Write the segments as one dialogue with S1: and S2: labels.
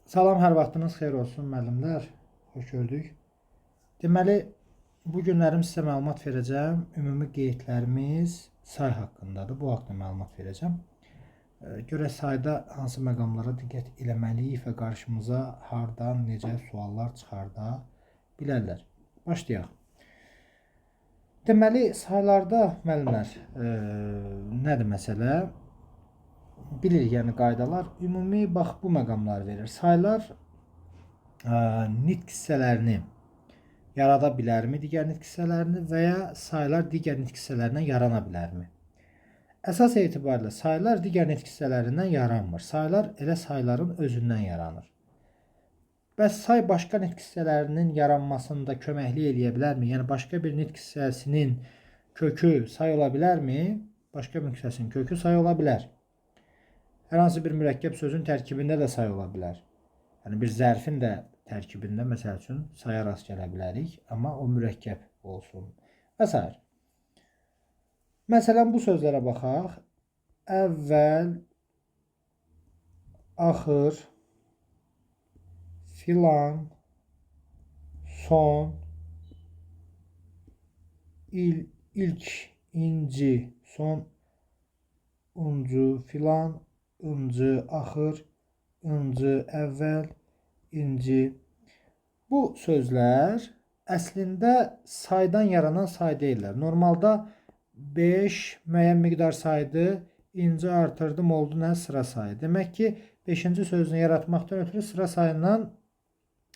S1: Salam, hər vaxtınız xeyir olsun müəllimlər. Xoş gördük. Deməli, bu günlərim sizə məlumat verəcəm. Ümumi qeydlərimiz say haqqındadır. Bu haqda məlumat verəcəm. Görək sayda hansı məqamlara diqqət eləməliyik və qarşımıza hardan, necə suallar çıxarda bilərlər. Başlayaq. Deməli, saylarda müəllimlər, nədir məsələ? Bilirik, yəni qaydalar ümumi bax bu məqamları verir. Saylar nitq hissələrini yarada bilərmi digər nitq hissələrini və ya saylar digər nitq hissələrindən yarana bilərmi? Əsas etibarilə saylar digər nitq hissələrindən yaranmır. Saylar elə sayların özündən yaranır. Bəs say başqa nitq hissələrinin yaranmasında köməklik eləyə bilərmi? Yəni başqa bir nitq hissəsinin kökü say ola bilərmi? Başqa bir nitq hissəsinin kökü say ola bilər. Hər hansı bir mürəkkəb sözün tərkibində də say ola bilər. Yəni bir zərfin də tərkibində məsəl üçün saya rast gələ bilərik, amma o mürəkkəb olsun və s. Məsələn, bu sözlərə baxaq. Əvvəl, axır, filan, son, ilk, inci, son, uncu, filan, ıncı, axır, ıncı, əvvəl, inci. Bu sözlər əslində saydan yaranan say deyirlər. Normalda 5 müəyyən miqdar saydır, inci artırdım, oldu nə? Sıra sayı. Demək ki, 5-ci sözünü yaratmaqdan ötürü sıra sayından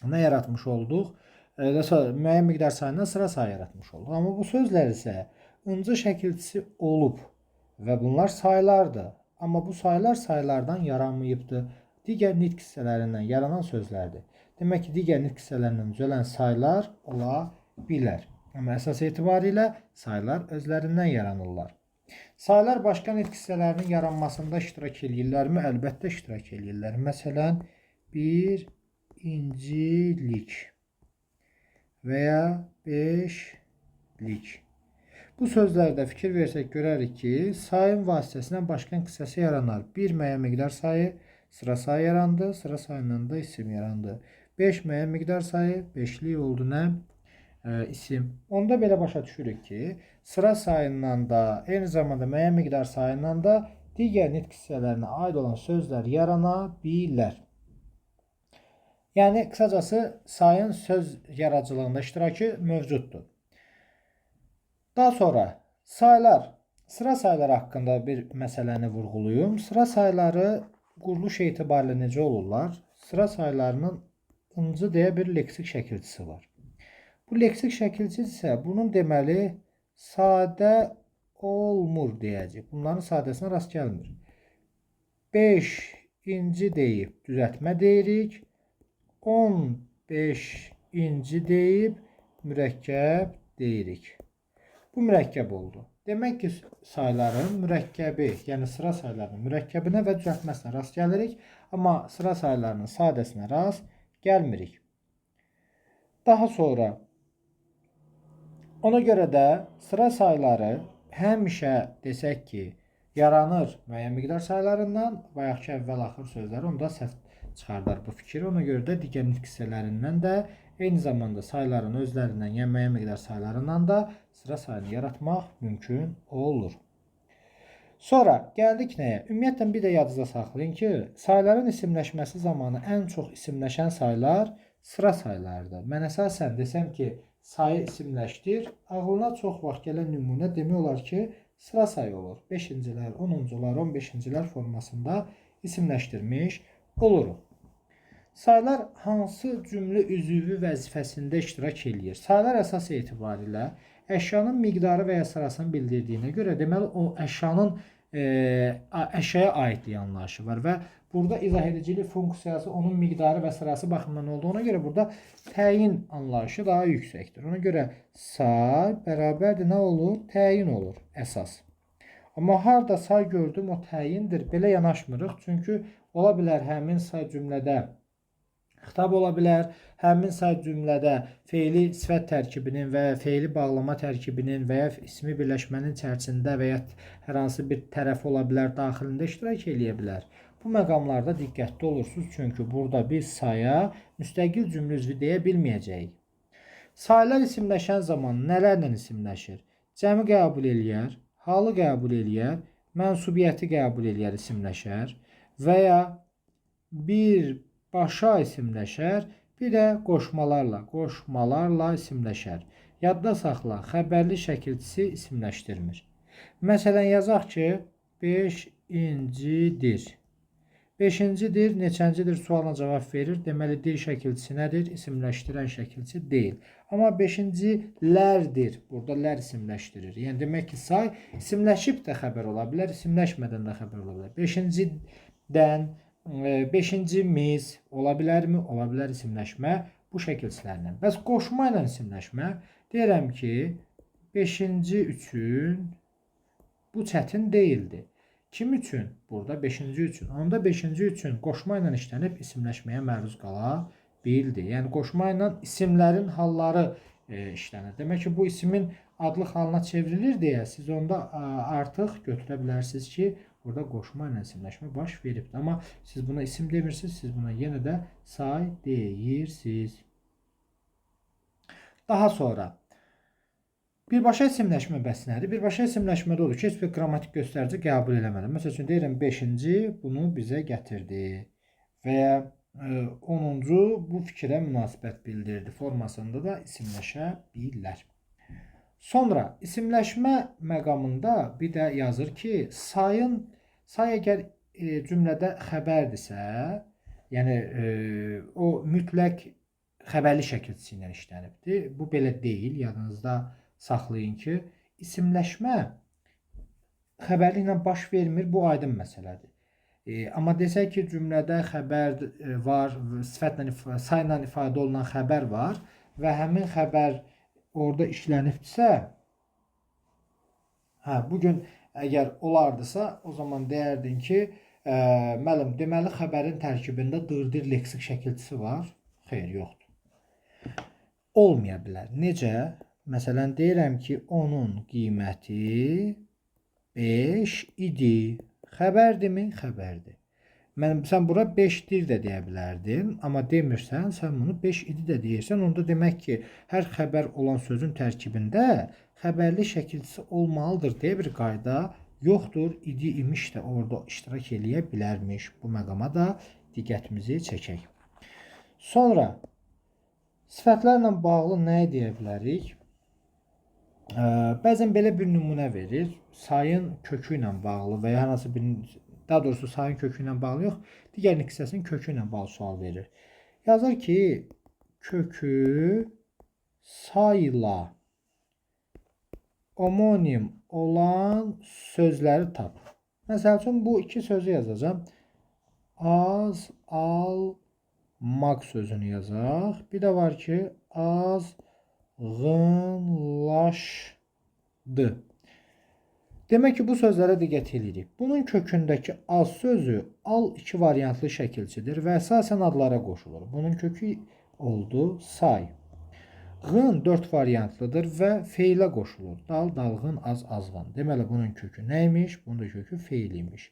S1: nə yaratmış olduq? Müəyyən miqdar sayından sıra sayı yaratmış olduq. Amma bu sözlər isə ıncı şəkilçisi olub və bunlar saylardır. Amma bu saylar saylardan yaranmayıbdır. Digər nitq hissələrindən yaranan sözlərdir. Demək ki, digər nitq hissələrindən düzələn saylar ola bilər. Amma əsas etibarilə saylar özlərindən yaranırlar. Saylar başqa nitq hissələrinin yaranmasında iştirak edirlərmi? Əlbəttə iştirak edirlər. Məsələn, bir incilik və ya beşlik. Bu sözlərdə fikir versək görərik ki, sayın vasitəsilə başqa hissəsi yaranar. Bir müəyyən miqdar sayı, sıra sayı yarandı, sıra sayından da isim yarandı. 5 müəyyən miqdar sayı, beşlik oldu nə? İsim. Onda belə başa düşürük ki, sıra sayından da, eyni zamanda müəyyən miqdar sayından da digər nitq hissələrinə aid olan sözlər yarana bilər. Yəni, qısacası sayın söz yaradıcılığında iştirakı mövcuddur. Daha sonra saylar, sıra sayları haqqında bir məsələni vurğuluyum. Sıra sayları quruluş etibarilə necə olurlar? Sıra saylarının ıncı deyə bir leksik şəkilçisi var. Bu leksik şəkilçisi isə bunun deməli sadə olmur deyəcək. Bunların sadəsinə rast gəlmir. 5 inci deyib düzəltmə deyirik. 15 inci deyib mürəkkəb deyirik. Bu mürəkkəb oldu. Demək ki, sayların mürəkkəbi, yəni sıra saylarının mürəkkəbinə və düzəltməsinə rast gəlirik, amma sıra saylarının sadəsinə rast gəlmirik. Daha sonra, ona görə də sıra sayları həmişə desək ki, yaranır müəyyən miqdar saylarından, bayaqki əvvəl-axır sözləri onda səhv çıxardar bu fikir. Ona görə də digər nitq hissələrindən də eyni zamanda sayların özlərindən, yəni müəyyən miqdar saylarından da sıra sayını yaratmaq mümkün olur. Sonra gəldik nəyə? Ümumiyyətlə bir də yadınızda saxlayın ki, sayların isimləşməsi zamanı ən çox isimləşən saylar sıra saylarıdır. Mən əsasən desəm ki, sayı isimləşdir, ağlına çox vaxt gələn nümunə demək olar ki, sıra sayı olur. 5-cilər, 10-cular, 15-cilər formasında isimləşdirmiş oluruq. Saylar hansı cümlə üzvü vəzifəsində iştirak edir? Saylar əsas etibarilə əşyanın miqdarı və ya sırasını bildirdiyinə görə deməli o əşyanın əşyaya aidliyi anlayışı var və burada izah edicilik funksiyası onun miqdarı və sırası baxımından olduğuna görə burada təyin anlayışı daha yüksəkdir. Ona görə say bərabərdir nə olur? Təyin olur əsas. Amma harda say gördüm o təyindir. Belə yanaşmırıq. Çünki ola bilər həmin say cümlədə xitab ola bilər, həmin say cümlədə feili sifət tərkibinin və ya feili bağlama tərkibinin və ya ismi birləşmənin içərisində və ya hər hansı bir tərəf ola bilər, daxilində iştirak eləyə bilər. Bu məqamlarda diqqətli olursunuz, çünki burada biz saya müstəqil cümlə üzvü deyə bilməyəcəyik. Saylar isimləşən zaman nələrlə isimləşir? Cəmi qəbul eləyər, halı qəbul eləyər, mənsubiyyəti qəbul eləyər, isimləşər və ya birbaşa isimləşər, bir də qoşmalarla isimləşər. Yadda saxla, xəbərli şəkilçisi isimləşdirmir. Məsələn, yazaq ki, 5-cidir. 5-cidir, neçəncidir sualına cavab verir. Deməli, dir şəkilçisi nədir? İsimləşdirən şəkilçi deyil. Amma 5-cilərdir. Burada lər isimləşdirir. Yəni, demək ki, say isimləşib də xəbər ola bilər, isimləşmədən də xəbər ola bilər. 5-cidən, 5-cimiz ola bilərmi? Ola bilər isimləşmə bu şəkilçilərlə. Bəs qoşma ilə isimləşmə, deyirəm ki, 5-ci üçün bu çətin deyildi. Kim üçün? Burada 5-ci üçün. Onda 5-ci üçün qoşma ilə işlənib isimləşməyə məruz qala bildi. Yəni, qoşma ilə isimlərin halları işlənir. Demək ki, bu isimin adlıq halına çevrilir deyə siz onda artıq götürə bilərsiniz ki, burada qoşma ilə isimləşmə baş veribdir. Amma siz buna isim demirsiniz, siz buna yenə də say deyirsiniz. Daha sonra birbaşa isimləşmə bəs nədir? Birbaşa isimləşmədə olur ki, heç bir qrammatik göstərici qəbul eləmədim. Məsəl üçün, deyirəm 5-ci bunu bizə gətirdi və ya 10-cu bu fikrə münasibət bildirdi formasında da isimləşə bilər. Sonra isimləşmə məqamında bir də yazır ki, say əgər cümlədə xəbərdirsə, yəni o mütləq xəbərli şəkilçisi ilə işlənibdir. Bu belə deyil, yadınızda saxlayın ki, isimləşmə xəbərliklə baş vermir, bu aydın məsələdir. Amma desək ki, cümlədə xəbər var, sifətlə, sayla ifadə olunan xəbər var və həmin xəbər orada işlənibdirsə, bugün əgər olardısa, o zaman deyərdin ki, müəllim, deməli xəbərin tərkibində dırdır leksik şəkilçisi var. Xeyr, yoxdur. Olmaya bilər. Necə? Məsələn, deyirəm ki, onun qiyməti 5 idi. Xəbərdirmi? Xəbərdir. Sən bura 5-dir də deyə bilərdin, amma demirsən, sən bunu 5 idi də deyirsən, onda demək ki, hər xəbər olan sözün tərkibində xəbərli şəkilçisi olmalıdır deyə bir qayda yoxdur. İdi, imiş də orada iştirak eləyə bilərmiş. Bu məqama da diqqətimizi çəkək. Sonra sifətlərlə bağlı nə deyə bilərik? Bəzən belə bir nümunə verir. Sayın kökü ilə bağlı və ya hansı bir, daha doğrusu sayın kökü ilə bağlı yox, digər hissəsinin kökü ilə bağlı sual verir. Yazır ki, kökü sayla homonim olan sözləri tap. Məsəl üçün, bu iki sözü yazacağım. Az, al, maq sözünü yazaq. Bir də var ki, azğınlaşdı. Demək ki, bu sözlərə diqqət edirik. Bunun kökündəki az sözü al iki variantlı şəkilçidir və əsasən adlara qoşulur. Bunun kökü oldu say.Ğın 4 variantlıdır və feilə qoşulur. Dal, dalğın, az, azğın. Deməli, bunun kökü nəymiş? Bunun da kökü feil imiş.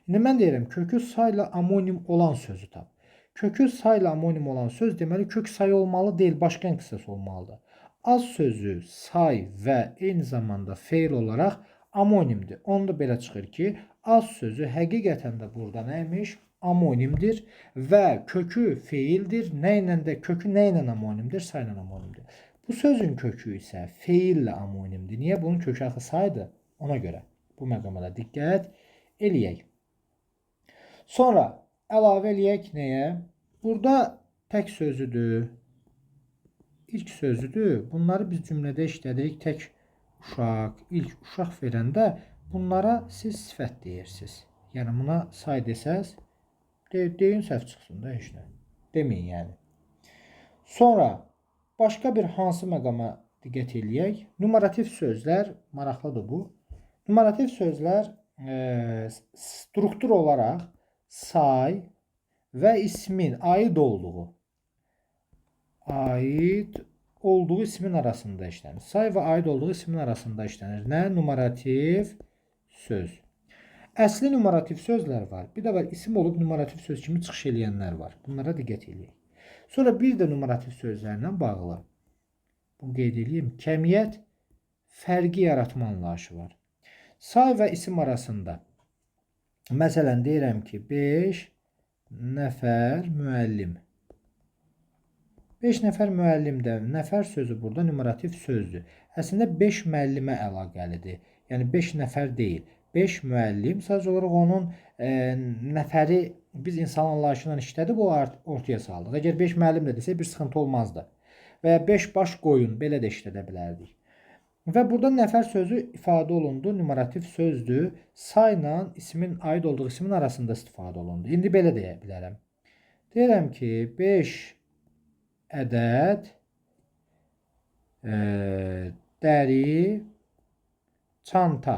S1: İndi mən deyirəm, kökü sayla amonim olan sözü tap. Kökü sayla amonim olan söz deməli kök say olmalı deyil, başqa qıssası olmalıdır. Az sözü say və eyni zamanda feil olaraq amonimdir. Onda belə çıxır ki, az sözü həqiqətən də burada nəymiş? Amonimdir və kökü feildir. Kökü nə ilə amonimdir? Sayla amonimdir. Bu sözün kökü isə feillə amonimdir. Niyə? Bunun kökü axı saydır. Ona görə bu məqama da diqqət eləyək. Sonra əlavə eləyək nəyə? Burada tək sözüdür. İlk sözüdür. Bunları biz cümlədə işlədirik. Tək uşaq, ilk uşaq verəndə bunlara siz sifət deyirsiniz. Yəni buna say desəz, deyin səhv çıxsın da heç nə. Deməyin yəni. Sonra başqa bir hansı məqama diqqət eləyək? Numerativ sözlər, maraqlıdır bu. Numerativ sözlər struktur olaraq say və ismin aid olduğu ismin arasında işlənir. Say və aid olduğu ismin arasında işlənir. Nə? Numerativ söz. Əsli numarativ sözlər var. Bir də var isim olub numarativ söz kimi çıxış eləyənlər var. Bunlara diqqət edin. Sonra bir də numarativ sözlərlə bağlı. Bunu qeyd edeyim. Kəmiyyət fərqi yaratma anlayışı var. Say və isim arasında. Məsələn, deyirəm ki, 5 nəfər müəllim. 5 nəfər müəllimdə nəfər sözü burada numarativ sözdür. Əslində 5 müəllimə əlaqəlidir. Yəni 5 nəfər deyil. 5 müəllim sadəcə olaraq onun nəfəri biz insan anlayışından işlədib o ortaya saldıq. Əgər 5 müəllim də desək bir sıxıntı olmazdı. Və ya 5 baş qoyun belə də işlədə bilərdik. Və burada nəfər sözü ifadə olundu, numarativ sözdür. Sayla ismin aid olduğu ismin arasında istifadə olundu. İndi belə deyə bilərəm. Deyirəm ki, 5 ədəd dəri çanta.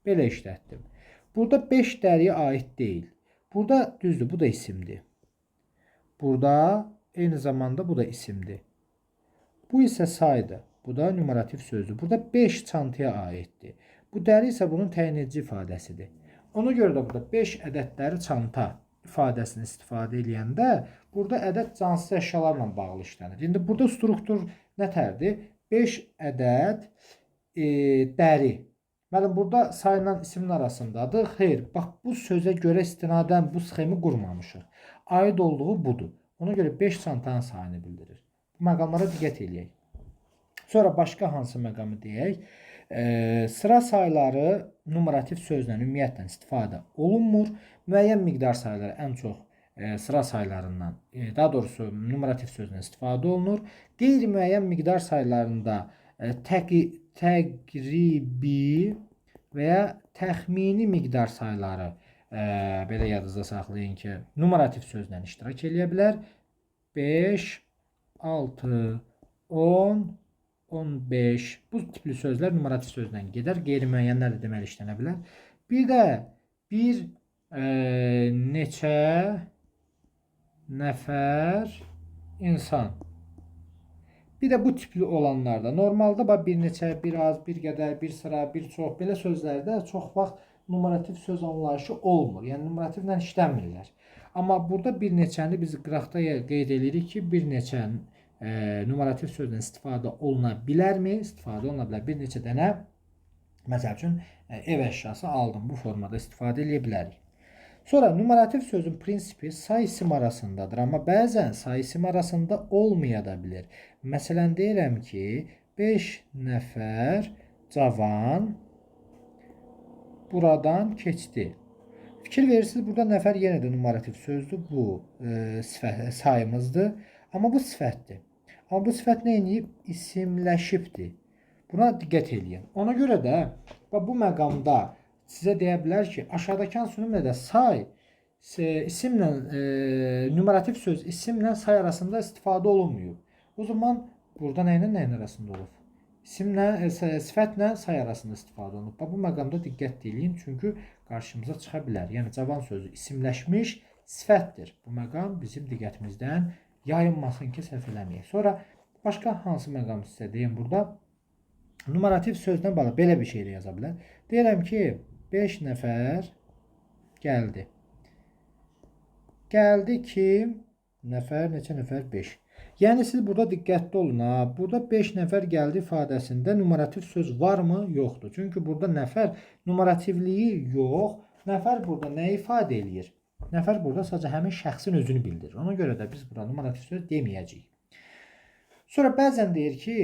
S1: Belə işlətdim. Burada 5 dəriyə aid deyil. Burada düzdür, bu da isimdir. Burada eyni zamanda bu da isimdir. Bu isə saydır. Bu da numarativ sözdür. Burada 5 çantaya aiddir. Bu dəri isə bunun təyin edici ifadəsidir. Ona görə də burada 5 ədədləri çanta ifadəsini istifadə edəndə burada ədəd cansız əşyalarla bağlı işlənir. İndi burada struktur nətərdir? 5 ədəd dəri. Müəllim, burada sayla isimin arasındadır. Xeyr, bax bu sözə görə istinadən bu sxemi qurmamışıq. Aid olduğu budur. Ona görə 5 çantanın sayını bildirir. Bu məqamlara diqqət edək. Sonra başqa hansı məqamı deyək? Sıra sayları numarativ sözlə ümumiyyətlə istifadə olunmur. Müəyyən miqdar sayları ən çox sıra saylarından, daha doğrusu numarativ sözlə istifadə olunur. Qeyri-müəyyən miqdar saylarında təqribi və ya təxmini miqdar sayları belə yadınızda saxlayın ki, numarativ sözlə iştirak edə bilər. 5, 6, 10, 15 bu tipli sözlər numarativ sözlə gedər. Qeyri-müəyyənlər də deməli işlənə bilər. Bir də bir neçə nəfər insan. Bir də bu tipli olanlarda normalda bir neçə, bir az, bir qədər, bir sıra, bir çox belə sözlərdə çox vaxt numarativ söz anlayışı olmur. Yəni numarativlə işlənmirlər. Amma burada bir neçəni biz qıraqda qeyd edirik ki, bir neçə numarativ sözlə istifadə oluna bilərmi? İstifadə oluna bilər. Bir neçə dənə, məsəl üçün, ev əşyası aldım. Bu formada istifadə edə bilərik. Sonra numarativ sözün prinsipi say isim arasındadır. Amma bəzən say isim arasında olmaya da bilir. Məsələn, deyirəm ki, 5 nəfər cavan buradan keçdi. Fikir verirsiniz, burada nəfər yenə də numarativ sözdür. Bu sayımızdır. Amma bu sifətdir. Amma bu sifət nə edib? İsimləşibdir. Buna diqqət edin. Ona görə də bu məqamda sizə deyə bilər ki, aşağıdakı hansı nümunədə say isimlə numarativ söz isimlə say arasında istifadə olunmuyor. O zaman burada nə ilə nəyin arasında olub? İsimlə, sifətlə say arasında istifadə olunub. Bu məqamda diqqət edin, çünki qarşımıza çıxa bilər. Yəni cavan sözü isimləşmiş sifətdir. Bu məqam bizim diqqətimizdən yayınmasın ki, səhv eləməyək. Sonra başqa hansı məqam sizə deyim burada? Numarativ sözlə bağlı belə bir şey də yaza bilər. Deyirəm ki, 5 nəfər gəldi. Gəldi kim? Nəfər, neçə nəfər? 5. Yəni siz burada diqqətli olun. Burada 5 nəfər gəldi ifadəsində numarativ söz varmı? Yoxdur. Çünki burada nəfər numarativliyi yox. Nəfər burada nə ifadə eləyir? Nəfər burada sadəcə həmin şəxsin özünü bildirir. Ona görə də biz burada numarativ söz deməyəcəyik. Sonra bəzən deyir ki,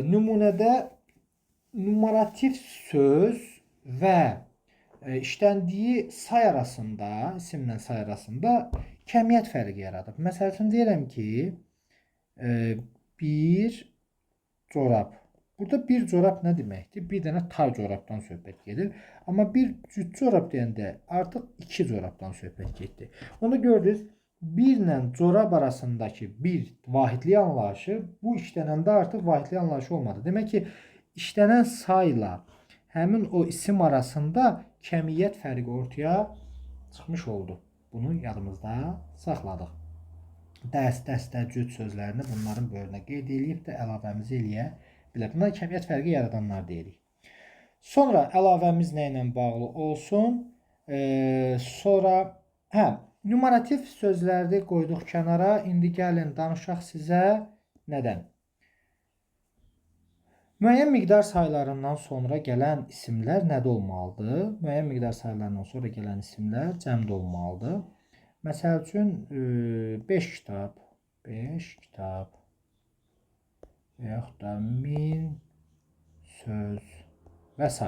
S1: nümunədə numarativ söz və işləndiyi say arasında, isimlə say arasında kəmiyyət fərqi yaradıb. Məsəl üçün deyirəm ki, bir corab. Burada bir corab nə deməkdir? Bir dənə tay corabdan söhbət gedir. Amma bir cüt corab deyəndə artıq 2 corabdan söhbət getdi. Onu gördünüz, bir ilə corab arasındakı bir vahidlik anlayışı bu işlənəndə artıq vahidlik anlayışı olmadı. Demək ki, işlənən sayla həmin o isim arasında kəmiyyət fərqi ortaya çıxmış oldu. Bunu yadımızda saxladıq. Dəstə, cüt sözlərini bunların böyrünə qeyd edib də əlavəmizi eləyə bilər. Bunlar kəmiyyət fərqi yaradanlar deyirik. Sonra əlavəmiz nə ilə bağlı olsun? Sonra numarativ sözləri qoyduq kənara. İndi gəlin danışaq sizə nədən? Müəyyən miqdar saylarından sonra gələn isimlər nədə olmalıdır? Müəyyən miqdar saylarından sonra gələn isimlər cəmdə olmalıdır. Məsəl üçün 5 kitab və yaxud da 1000 söz və s.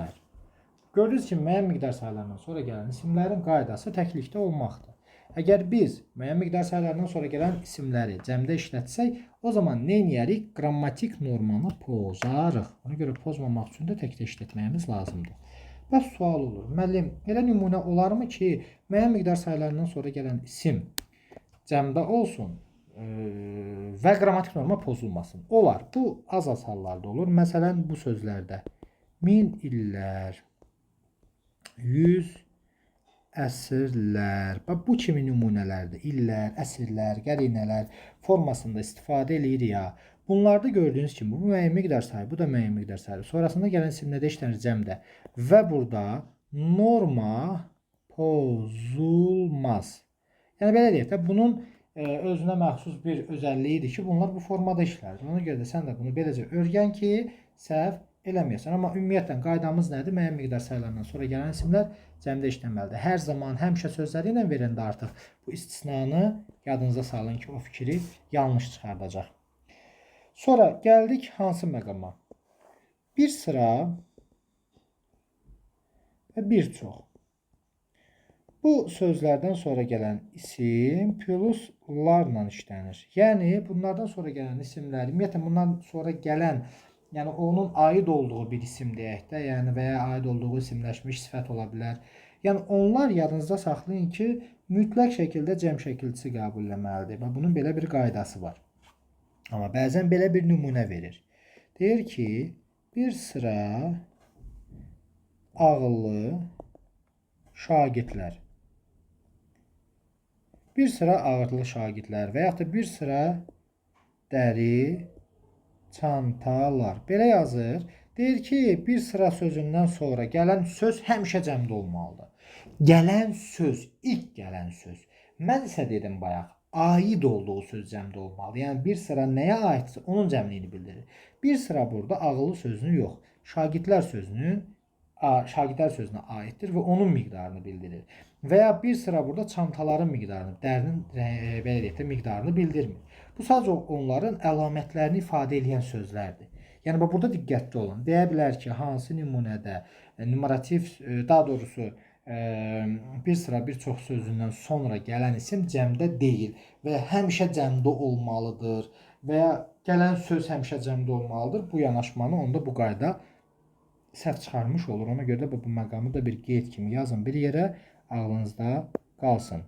S1: Gördünüz ki, müəyyən miqdar saylarından sonra gələn isimlərin qaydası təklikdə olmaqdır. Əgər biz müəyyən miqdar saylarından sonra gələn isimləri cəmdə işlətsək, o zaman nə edərik? Qrammatik normanı pozarıq. Ona görə pozmamaq üçün də təkdə işlətməyimiz lazımdır. Bəs sual olur. Müəllim, elə nümunə olarmı ki, müəyyən miqdar saylarından sonra gələn isim cəmdə olsun və qrammatik norma pozulmasın? Olar. Bu az hallarda olur. Məsələn, bu sözlərdə 1000 illər, 100 əsrlər. Bax, bu kimi nümunələrdir. İllər, əsrlər, qərinələr formasında istifadə edirik ya. Bunlarda gördüyünüz kimi bu müəyyən miqdar sayı, bu da müəyyən miqdar sayı. Sonrasında gələn isim nədə işlənir? Cəmdə. Və burada norma pozulmaz. Yəni belə deyək də, bunun özünə məxsus bir özəlliyidir ki, bunlar bu formada işlədir. Ona görə də sən də bunu beləcə öyrən ki, səhv eləməyəsən. Amma ümumiyyətlə qaydamız nədir? Müəyyən miqdar saylarından sonra gələn isimlər cəmdə işləməlidir. Hər zaman həmişə sözləri ilə verəndə artıq bu istisnanı yadınıza salın ki, o fikri yanlış çıxardacaq. Sonra gəldik hansı məqama? Bir sıra və bir çox. Bu sözlərdən sonra gələn isim pluslarla işlənir. Yəni bunlardan sonra gələn isimlər, ümumiyyətlə bundan sonra gələn, yəni onun aid olduğu bir isim deyək də, yəni və ya aid olduğu isimləşmiş sifət ola bilər. Yəni onlar yadınızda saxlayın ki, mütləq şəkildə cəm şəkilçisi qəbul etməlidir və bunun belə bir qaydası var. Amma bəzən belə bir nümunə verir. Deyir ki, bir sıra ağıllı şagirdlər. Bir sıra ağırlı şagirdlər və yaxud da bir sıra dəri çantalar. Belə yazır. Deyir ki, bir sıra sözündən sonra gələn söz həmişə cəmdə olmalıdır. Gələn söz, ilk gələn söz. Mən isə dedim bayaq, aid olduğu söz cəmdə olmalıdır. Yəni bir sıra nəyə aidsə onun cəmliyini bildirir. Bir sıra burada ağıllı sözünü yox, şagirdlər sözünə aiddir və onun miqdarını bildirir. Və ya bir sıra burada çantaların miqdarını, dərinin belə deyək də miqdarını bildirmir. Bu sadəcə onların əlamətlərini ifadə edən sözlərdir. Yəni burada diqqətli olun. Deyə bilər ki, hansı nümunədə numarativ, daha doğrusu bir sıra bir çox sözündən sonra gələn isim cəmdə deyil və həmişə cəmdə olmalıdır və ya gələn söz həmişə cəmdə olmalıdır. Bu yanaşmanı onda bu qayda səhv çıxarmış olur. Ona görə də bu məqamı da bir qeyd kimi yazın bir yerə, ağlınızda qalsın.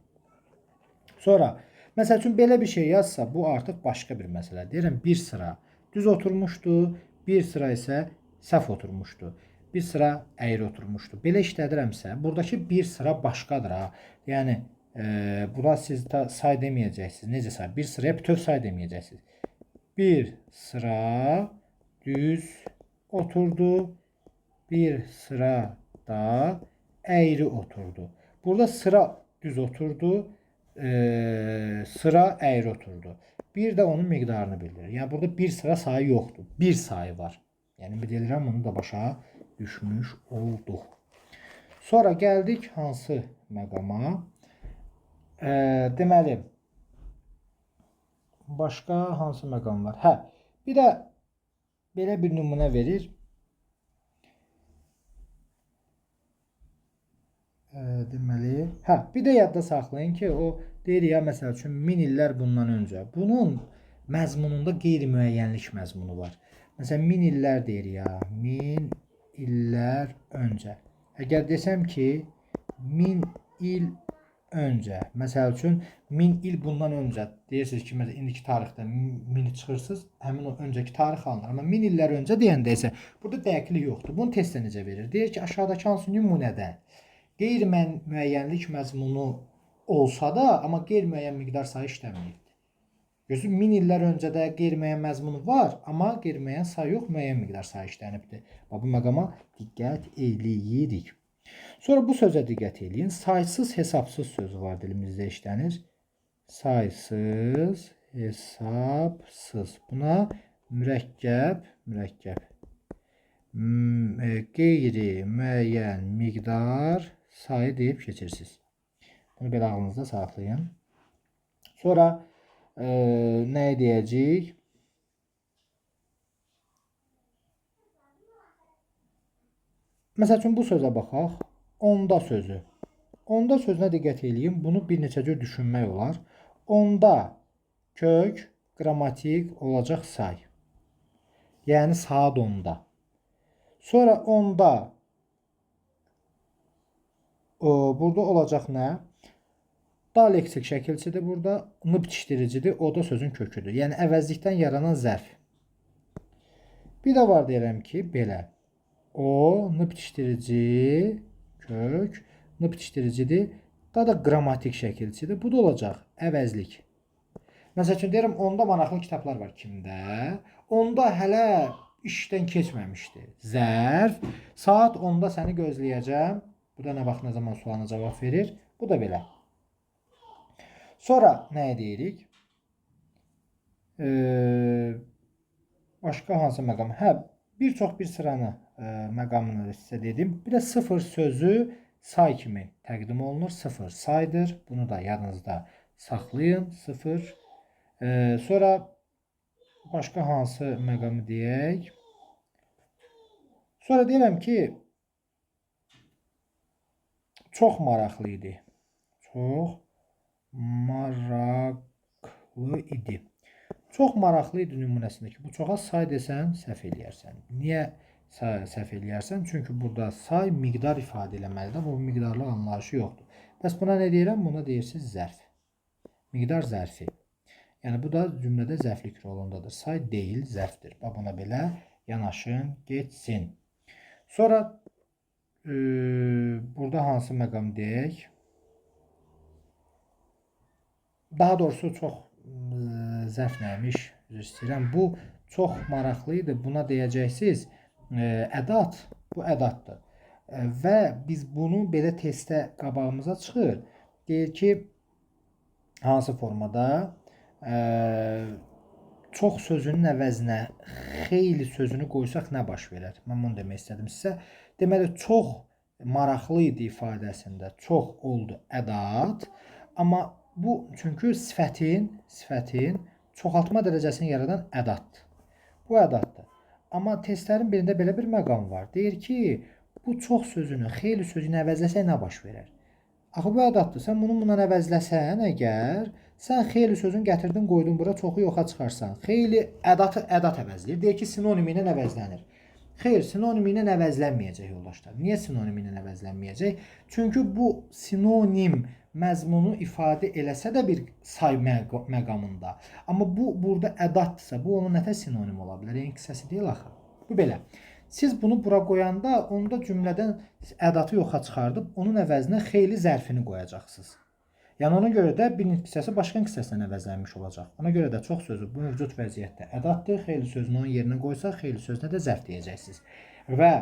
S1: Sonra məsəl üçün belə bir şey yazsa, bu artıq başqa bir məsələ. Deyirəm bir sıra düz oturmuşdu, bir sıra isə səhv oturmuşdu. Bir sıra əyri oturmuşdu. Belə işlədirəmsə, buradakı bir sıra başqadır ha. Yəni buna siz say deməyəcəksiniz. Necə say? Bir sıraya bütöv say deməyəcəksiniz. Bir sıra düz oturdu. Bir sıra da əyri oturdu. Burada sıra düz oturdu. Sıra əyri oturdu. Bir də onun miqdarını bildirir. Yəni burada bir sıra sayı yoxdur. Bir sayı var. Yəni bilirəm, onu da başa düşmüş olduq. Sonra gəldik hansı məqama? Deməli, başqa hansı məqam var? Hə, bir də belə bir nümunə verir. Deməli, hə, bir də yadda saxlayın ki, o deyir ya, məsəl üçün 1000 illər bundan öncə. Bunun məzmununda qeyri-müəyyənlik məzmunu var. Məsələn, 1000 illər deyir ya, 1000 illər öncə. Əgər desəm ki, 1000 il öncə, məsəl üçün 1000 il bundan öncə deyirsiniz ki, məsələn, indiki tarixdə 1000-i çıxırsınız, həmin o öncəki tarix alınır. Amma 1000 illər öncə deyəndə isə burada dəqiqlik yoxdur. Bunu testdə necə verir? Deyir ki, aşağıdakı hansı nümunədə qeyri-müəyyənlik məzmunu olsa da, amma qeyri-müəyyən miqdar sayı işləməyibdir. Gözün 1000 illər öncə də qeyri-müəyyən məzmunu var, amma qeyri-müəyyən say yox, müəyyən miqdar say işlənibdir. Bu məqama diqqət eləyirik. Sonra bu sözə diqqət eləyin. Saysız, hesabsız sözü var dilimizdə işlənir. Saysız, hesabsız. Buna mürəkkəb, qeyri-müəyyən miqdar sayı deyib keçirsiniz. Bunu belə ağlınızda saxlayın. Sonra nə deyəcəyik? Məsəl üçün bu sözə baxaq. Onda sözü. Onda sözünə diqqət eləyin. Bunu bir neçə cür düşünmək olar. Onda kök, qrammatik olacaq say. Yəni saat 10-da. Sonra onda burada olacaq nə? Da leksik şəkilçidir burada. N bitişdiricidir. O da sözün köküdür. Yəni əvəzlikdən yaranan zərf. Bir də var deyirəm ki, belə. O, n bitişdirici, kök, n bitişdiricidir. Da da qrammatik şəkilçidir. Bu da olacaq əvəzlik. Məsəl üçün deyirəm, onda maraqlı kitablar var kimdə? Onda hələ işdən keçməmişdi. Zərf. Saat 10-da səni gözləyəcəm. Bu da nə vaxt, nə zaman sualına cavab verir. Bu da belə. Sonra nə deyirik? Başqa hansı məqam? Hə, bir sıranı məqamını sizə dedim. Bir də sıfır sözü say kimi təqdim olunur. Sıfır saydır. Bunu da yadınızda saxlayın. Sıfır. Sonra başqa hansı məqamı deyək? Sonra deyirəm ki, çox maraqlı idi. Çox maraqlı idi. Çox maraqlı idi nümunəsindəki bu çoxa say desən, səhv eləyərsən. Niyə səhv eləyərsən? Çünki burada say miqdar ifadə eləməlidir. Bu miqdarlı anlayışı yoxdur. Bəs buna nə deyirəm? Buna deyirsiniz zərf. Miqdar zərfi. Yəni bu da cümlədə zərflik rolundadır. Say deyil, zərfdir. Buna belə yanaşın, geçsin. Sonra burada hansı məqam deyək? Daha doğrusu çox zərf nəymiş? Üzr istəyirəm. Bu çox maraqlı idi. Buna deyəcəksiniz ədat. Bu ədatdır. Və biz bunu belə testdə qabağımıza çıxır. Deyir ki, hansı formada? Çox sözünün əvəzinə xeyli sözünü qoysaq nə baş verər? Mən bunu demək istədim sizə. Deməli, çox maraqlı idi ifadəsində çox oldu ədat. Amma bu çünki sifətin çoxaltma dərəcəsini yaradan ədatdır. Bu ədatdır. Amma testlərin birində belə bir məqam var. Deyir ki, bu çox sözünü xeyli sözünü əvəzləsək nə baş verər? Axı bu ədatdır. Sən bunu bundan əvəzləsən əgər, sən xeyli sözün gətirdin, qoydun bura, çoxu yoxa çıxarsan. Xeyli ədatı ədat əvəzləyir. Deyir ki, sinonimi ilə əvəzlənir. Xeyr, sinonimi ilə əvəzlənməyəcək yoldaşlar. Niyə sinonimi ilə əvəzlənməyəcək? Çünki bu sinonim məzmunu ifadə eləsə də bir say məqamında. Amma bu burada ədatdırsa, bu onun nətə sinonim ola bilər? Yəni qısası deyil axı. Bu belə. Siz bunu bura qoyanda, onda cümlədən ədatı yoxa çıxardıb, onun əvəzinə xeyli zərfini qoyacaqsınız. Yəni ona görə də bir hissəsi başqa hissəsindən əvəzlənmiş olacaq. Ona görə də çox sözü bu mövcud vəziyyətdə ədatdır. Xeyli sözünü onun yerinə qoysaq, xeyli sözünə də zərf deyəcəksiniz. Və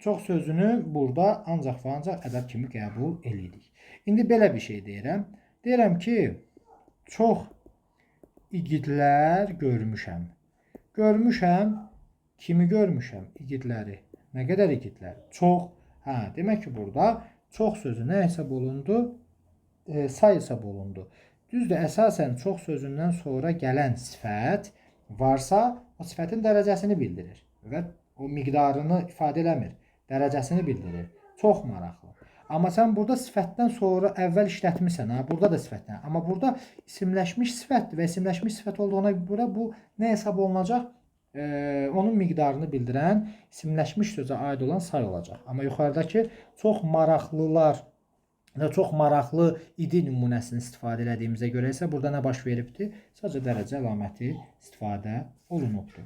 S1: çox sözünü burada ancaq və ancaq ədat kimi qəbul edirik. İndi belə bir şey deyirəm. Deyirəm ki, çox igidlər görmüşəm. Görmüşəm, kimi görmüşəm? İgidləri. Nə qədər igidlər? Çox. Demək ki, burada çox sözü nə hesab olundu? Say hesab olundu. Düzdür, əsasən çox sözündən sonra gələn sifət varsa, o sifətin dərəcəsini bildirir və o miqdarını ifadə eləmir, dərəcəsini bildirir. Çox maraqlı. Amma sən burada sifətdən sonra əvvəl işlətmirsən, burada da sifətdən. Amma burada isimləşmiş sifətdir və isimləşmiş sifət olduğuna görə bu nə hesab olunacaq? Onun miqdarını bildirən isimləşmiş sözə aid olan say olacaq. Amma yuxarıdakı çox maraqlılar və çox maraqlı idi nümunəsini istifadə elədiyimizə görə isə burada nə baş veribdir? Sadəcə dərəcə əlaməti istifadə olunubdur.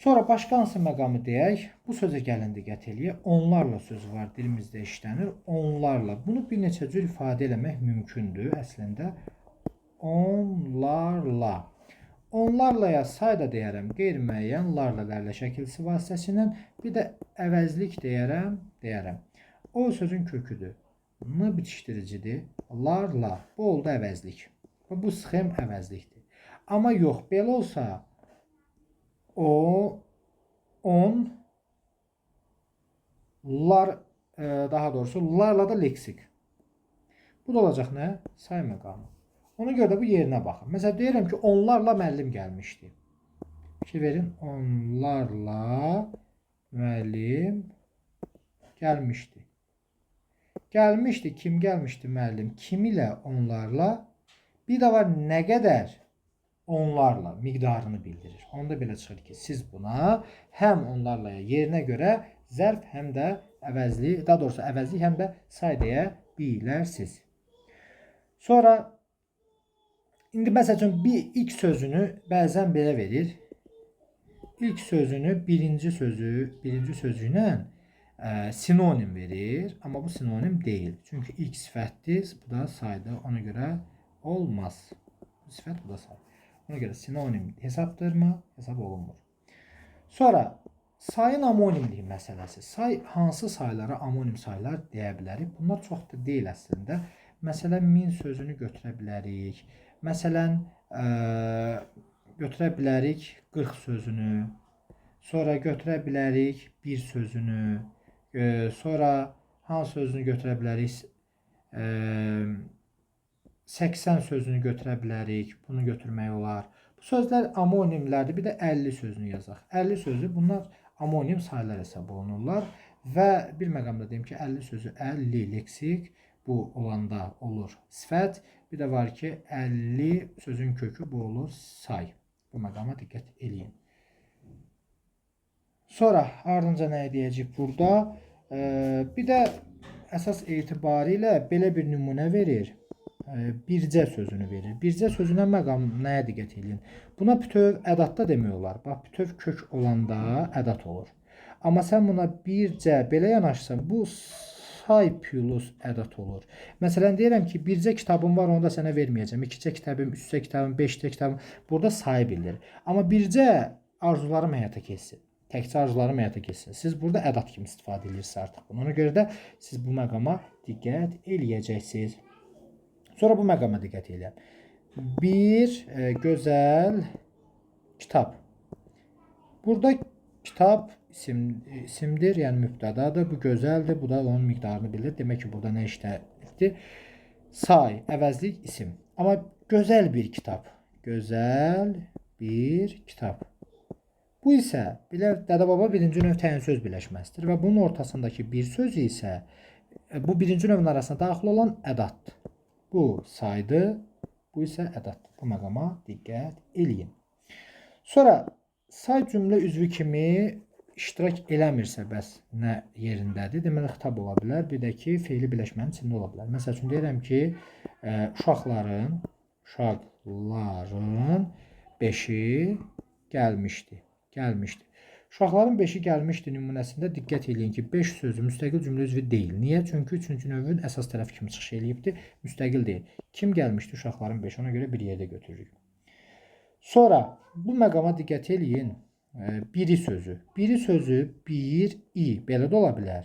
S1: Sonra başqa hansı məqamı deyək? Bu sözə gəlin diqqət eləyək. Onlarla sözü var, dilimizdə işlənir. Onlarla. Bunu bir neçə cür ifadə eləmək mümkündür əslində. onlarla. Onlarlaya say da deyərəm qeyri-müəyyən larla lərlə şəkilsi vasitəsilə. Bir də əvəzlik deyərəm. O sözün köküdür. N bitişdiricidir. Larla. Bu oldu əvəzlik. Bu sxem əvəzlikdir. Amma yox, belə olsa on lar, daha doğrusu larla da leksik. Bu da olacaq nə? Say məqamı. Ona görə də bu yerinə baxın. Məsələn, deyirəm ki, onlarla müəllim gəlmişdi. Fikir verin, onlarla müəllim gəlmişdi. Gəlmişdi, kim gəlmişdi müəllim? Kim ilə? Onlarla. Bir də var, nə qədər? Onlarla miqdarını bildirir. Onda belə çıxır ki, siz buna həm onlarla yerinə görə zərf, həm də əvəzli, daha doğrusu əvəzli, həm də say deyə bilərsiniz. Sonra indi məsəl üçün bir ilk sözünü bəzən belə verir. İlk sözünü birinci sözü ilə sinonim verir. Amma bu sinonim deyil. Çünki ilk sifətdir, bu da saydır. Ona görə olmaz. Bu sifət, bu da say. Ona görə sinonim hesabdırmı? Hesab olunmur. Sonra sayın amonimliyi məsələsi. Say hansı saylara amonim saylar deyə bilərik? Bunlar çox da deyil əslində. Məsələn, 1000 sözünü götürə bilərik. Məsələn, götürə bilərik 40 sözünü. Sonra götürə bilərik 1 sözünü. Sonra hansı sözünü götürə bilərik? 80 sözünü götürə bilərik. Bunu götürmək olar. Bu sözlər amonimlərdir. Bir də 50 sözünü yazaq. 50 sözü bunlar amonim saylar hesab olunurlar. Və bir məqamda deyim ki, 50 sözü 50 leksik. Bu olanda olur sifət. Bir də var ki, 50 sözün kökü bu olur say. Bu məqama diqqət eləyin. Sonra ardınca nə deyəcək burada? Bir də əsas etibarilə belə bir nümunə verir. Bircə sözünü verir. Bircə sözünə məqam nəyə diqqət eləyin? Buna bütöv ədatda demək olar. Bax, bütöv kök olanda ədat olur. Amma sən buna bircə belə yanaşsan, bu say plus ədat olur. Məsələn, deyirəm ki, bircə kitabım var, onu da sənə verməyəcəm. 2-cə kitabım, 3-cə kitabım, 5-cə kitabım. Burada sayı bildirir. Amma bircə arzularım həyata keçsin. Təkcə arzularım həyata keçsin. Siz burada ədat kimi istifadə edirsiniz artıq. Ona görə də siz bu məqama diqqət eləyəcəksiniz. Sonra bu məqama diqqət eləyəm. Bir gözəl kitab. Burada kitab isimdir, yəni mübtədadır. Bu gözəldir, bu da onun miqdarını bilir. Demək ki, burada nə işlədir? Say, əvəzlik, isim. Amma gözəl bir kitab. Gözəl bir kitab. Bu isə dədə-baba birinci növ təyin söz birləşməsidir və bunun ortasındakı bir sözü isə bu birinci növün arasında daxil olan ədatdır. Bu saydır, bu isə ədatdır. Bu məqama diqqət eləyin. Sonra say cümlə üzvü kimi iştirak eləmirsə bəs nə yerindədir? Deməli, xitab ola bilər. Bir də ki, feili birləşmənin içində ola bilər. Məsəl üçün, deyirəm ki, uşaqların 5-i gəlmişdi. Uşaqların 5-i gəlmişdi nümunəsində diqqət eləyin ki, 5 sözü müstəqil cümlə üzvü deyil. Niyə? Çünki 3-cü növün əsas tərəfi kimi çıxış eləyibdir. Müstəqil deyil. Kim gəlmişdi? Uşaqların 5-i. Ona görə bir yerdə götürürük. Sonra bu məqama diqqət eləyin. Biri sözü. Biri sözü bir, i. Belə də ola bilər.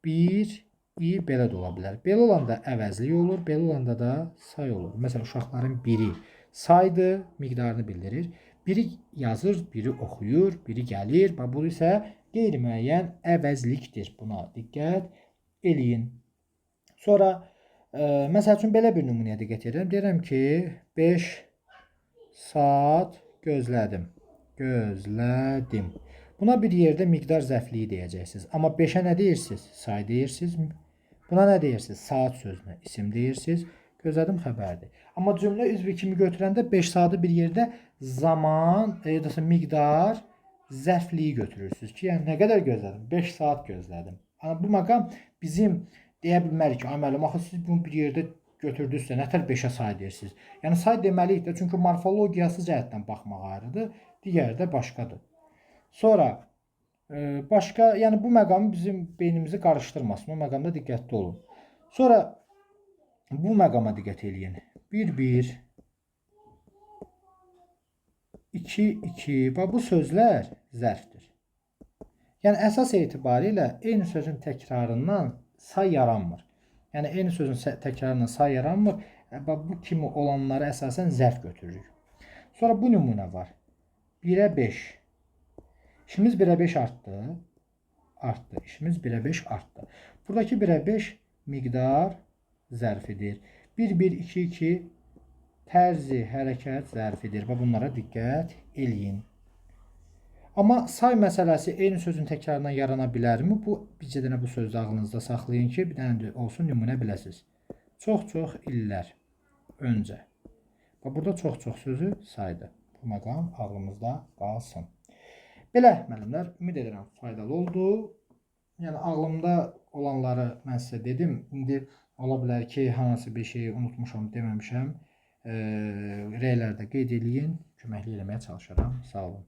S1: Bir, i. Belə də ola bilər. Belə olanda əvəzlik olur. Belə olanda da say olur. Məsələn, uşaqların biri saydır, miqdarını bildirir. Biri yazır, biri oxuyur, biri gəlir. Bu isə qeyri-müəyyən əvəzlikdir. Buna diqqət eləyin. Sonra, məsəl üçün, belə bir nümunəyə diqqət edirəm. Deyirəm ki, 5 saat gözlədim. Buna bir yerdə miqdar zəfliyi deyəcəksiniz. Amma 5-ə nə deyirsiniz? Say deyirsiniz. Buna nə deyirsiniz? Saat sözünə isim deyirsiniz. Gözlədim xəbərdir. Amma cümlə üzvü kimi götürəndə 5 saatı bir yerdə zaman, miqdar zəfliyi götürürsünüz ki, yəni nə qədər gözlədim? 5 saat gözlədim. Bu məqam bizim deyə bilmərik ki, müəllim, axı siz bunu bir yerdə götürdünüzsə, nətər 5-ə say deyirsiniz? Yəni say deməliyik də, çünki morfologiyası cəhətdən baxmaq ayrıdır, digəri də başqadır. Sonra başqa, yəni bu məqamı bizim beynimizi qarışdırmasın, o məqamda diqqətli olun. Sonra bu məqama diqqət eləyin. Bir-bir 2, 2. Bax bu sözlər zərfdir. Yəni əsas etibarilə eyni sözün təkrarından say yaranmır. Yəni eyni sözün təkrarından say yaranmır. Bax bu kimi olanları əsasən zərf götürürük. Sonra bu nümunə var. 1-ə 5. İşimiz 1-ə 5 artdı. Artdı. İşimiz 1-ə 5 artdı. Buradakı 1-ə 5 miqdar zərfidir. 1, 1, 2, 2 tərzi, hərəkət zərfidir. Və bunlara diqqət eləyin. Amma say məsələsi eyni sözün təkrarından yarana bilərmi? Bu bircə dənə bu sözü ağlınızda saxlayın ki, bir dənə olsun nümunə biləsiniz. Çox-çox illər öncə. Və burada çox-çox sözü saydı. Bu məqam ağlımızda qalsın. Belə müəllimlər, ümid edirəm faydalı oldu. Yəni ağlımda olanları mən sizə dedim. İndi ola bilər ki, hansı bir şeyi unutmuşam, deməmişəm. Rəylərdə qeyd eləyin, köməklik eləməyə çalışaram. Sağ olun.